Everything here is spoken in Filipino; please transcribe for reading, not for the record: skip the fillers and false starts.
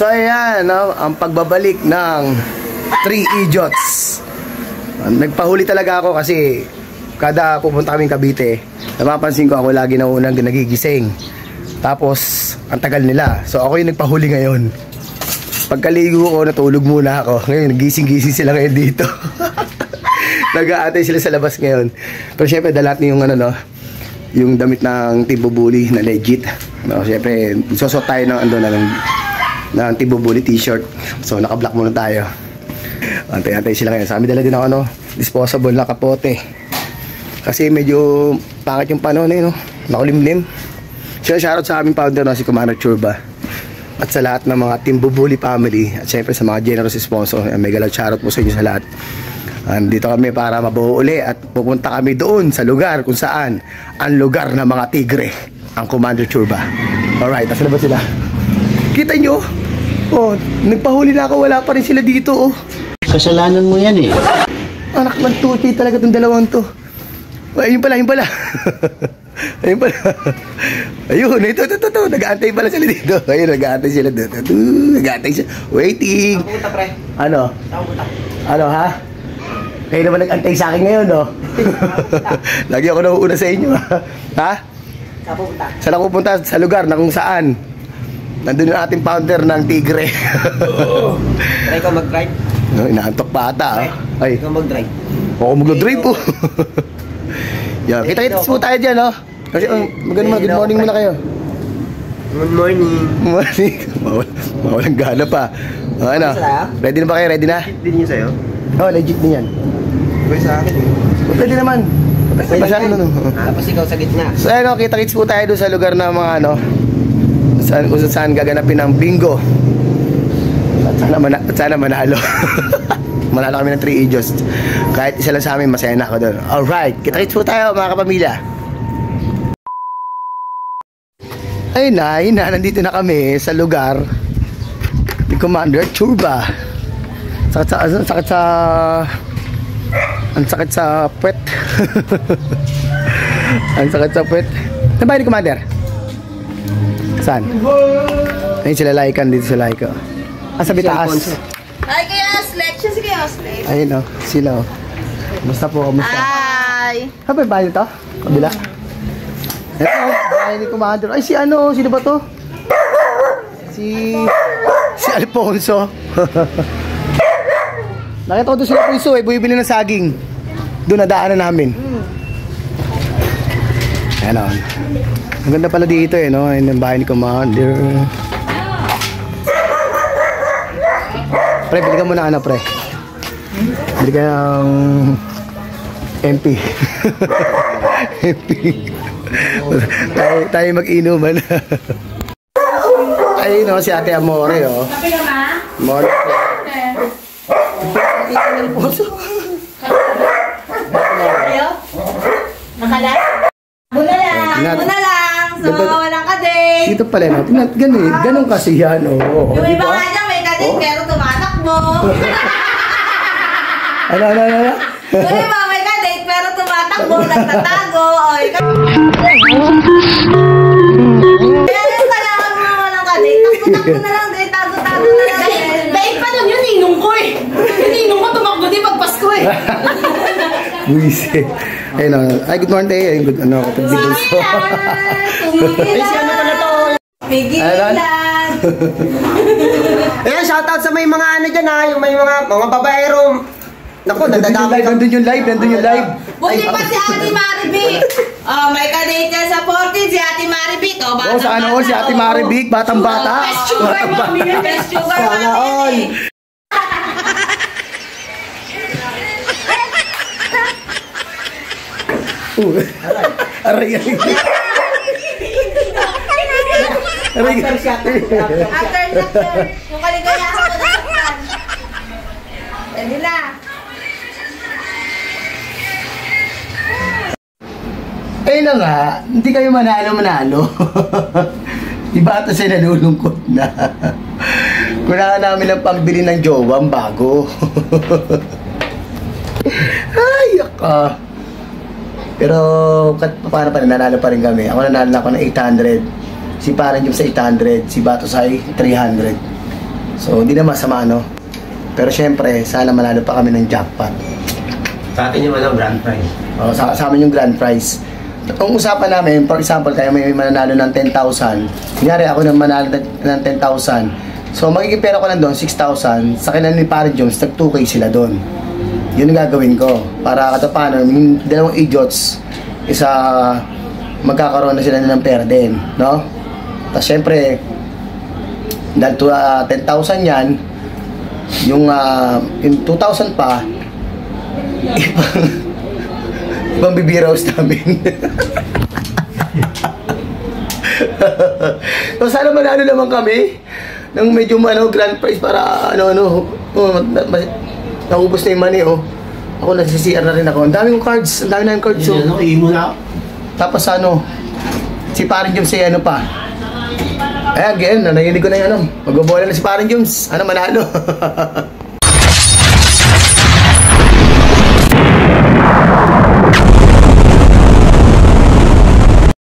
So ayan, no? Ang pagbabalik ng 3 Idiots. Nagpahuli talaga ako kasi kada pupunta kaming Cavite, napapansin ko ako lagi na unang nagigising. Tapos, ang tagal nila. So ako yung nagpahuli ngayon. Pagkaligo ko, natulog muna ako. Ngayon, gising-gising sila ngayon dito. Nag-aantay sila sa labas ngayon. Pero syempre, dalat niyo yung ano, no? Yung damit ng Team Bubuli na legit. No, syempre, susot tayo ng ano ng Team Bubuli t-shirt. So naka-black muna tayo. Antay-antay sila ngayon. Sa amin dala din ako, no? Disposable na kapote. Kasi medyo pangit yung panahon, no? Nakulimlim. So shoutout sa aming founder, no? Si Commander Churba. At sa lahat ng mga Team Bubuli family. At syempre sa mga generous sponsor. Mega love shoutout po sa inyo sa lahat. Dito kami para mabuo uli at pupunta kami doon sa lugar kung saan ang lugar ng mga tigre, ang Commander Churba. Alright, nasa na ba sila? Kita nyo? Oh, nagpahuli na ako, wala pa rin sila dito, oh. Kasalanan mo yan, eh. Anak ng tuti talaga itong dalawang to. Ayun pala, ayun pala. Ayun pala. Ayun, ito. Nag-aantay pala sila dito. Ayun, nag-aantay sila dito. Nag-aantay sila. Waiting. Saan pupunta, pre? Ano? Saan pupunta? Ano, ha? Kayo naman nag-antay sa akin ngayon, no? Lagi ako nauuna sa inyo, ha? Ha? Saan pupunta? Saan ako pupunta? Sa lugar na kung saan nandun yung ating founder ng tigre. Try ko mag-drive. No, inaantok pa ata, oh. Ay. Ikaw mag-drive. Oo, mag-drive po. Yeah, kita-kits po tayo dyan, no? Kasi, magandang good morning muna kayo. Good morning. Morning. Mawalang gana pa. Ano? Ready na ba kayo? Ready na? Legit din yun sa'yo? Oo, legit din yan. Pwede sa akin, eh. Pwede naman. Pwede Masyado naman. no. Tapos ikaw sa gitna. So, ano, kita-kits po tayo doon sa lugar na mga, ano, kung saan gaganapin ang bingo. At sana manalo. Manalo kami ng 3 Idiots. Kahit isa lang sa amin, masaya na ako doon. Alright, kita-kits po tayo mga kapamilya. Ayun na, nandito na kami sa lugar ni Commander Churba. Ang sakit sa puwet. Ang sakit sa puwet. Saan ba ni Commander? Saan? Ayun sila Laikan dito sa Laika. Sa bitaas. Ay, kaya Oslet. Siya si kaya Oslet. Ayun, oh. Sila, oh. Kumusta po? Kumusta? Ay. Ano ba yung bahay nito? Kabila? Ito, bahay ni Commander. Ay, si ano? Sino ba to? Si Alfonso. Nakita ko doon sila Puiso, eh. Bumibili ng saging. Doon nadaanan namin. Ayan, oh. Ang ganda pala dito, eh, no? Ayun ang bahay ni Commander. Pre, bili ka muna ano, pre. Bili ka ng MP. MP. tayo mag-inuman. Ayun, no, si Ate Amore, oh. Sabi ka ma? Amore. Ayaw? Nakala? Muna lang. So, walang kadate. Dito pala natin. Ganun kasi yan, oh. Yung iba nga dyan, may kadate, pero tumatakbo. Ano? Yung iba may kadate, pero tumatakbo, nagtatago. Kaya yung kailangan mo walang kadate, takbo na lang din, tago-tago na lang din. Dahil pa nun yun, ninong ko eh. Yung ninong ko tumakbo din pagpasko eh. Buise. Ayun, oh. Ay, good morning tayo. Ayun, good, ano, kapag bigos po. Ay, si ano pala to? Pigilan. Ayan, shoutout sa may mga ano dyan, ha? Yung may mga babaero. Naku, nadadami ka. Nandun yung live. Buti pa si Ate Maribik. Oh, may kadate yan sa 14, si Ate Maribik. Oh, Oh, sa ano, si Ate Maribik, batang-bata. Best sugar mami. Best sugar mami. Aray. After yung kaligayahan ko na saktan. Pwede na. Ayun na nga, hindi kayo manalo. Iba ito siya nalulungkot na. Kailangan namin ng pambili ng jowa, bago. Ay, yaka. Pero, paano pa, nanalo pa rin kami. Ako nanalo na ako ng 800. Si Parang yung sa 800. Si Batosay, 300. So, hindi na masama, no? Pero syempre, sana manalo pa kami ng jackpot. Sa atin yung grand prize. Sa amin yung grand prize. Ang usapan namin, for example, tayo may mananalo ng 10,000. Kunyari ako nang manalo ng 10,000. So, magiging pera ko lang doon, 6,000. Sa kanya ni Pare Jones, tag 2K sila doon. Yun ang gagawin ko. Para katapano, yung dalawang idiots, isa magkakaroon na sila ng pera din. No? Tapos, syempre, dahil 10,000 yan, yung 2,000 pa, ibang bibiraos namin. So sana manalo naman kami ng medyo grand prize para naubos na yung money. Ako nasi-CR na rin ako. Ang dami kong cards, ang dami na yung cards. So, tapos si Paring Jones ay pa. Ayan, nahilig ko na yung magbabola na si Paring Jones. Manalo.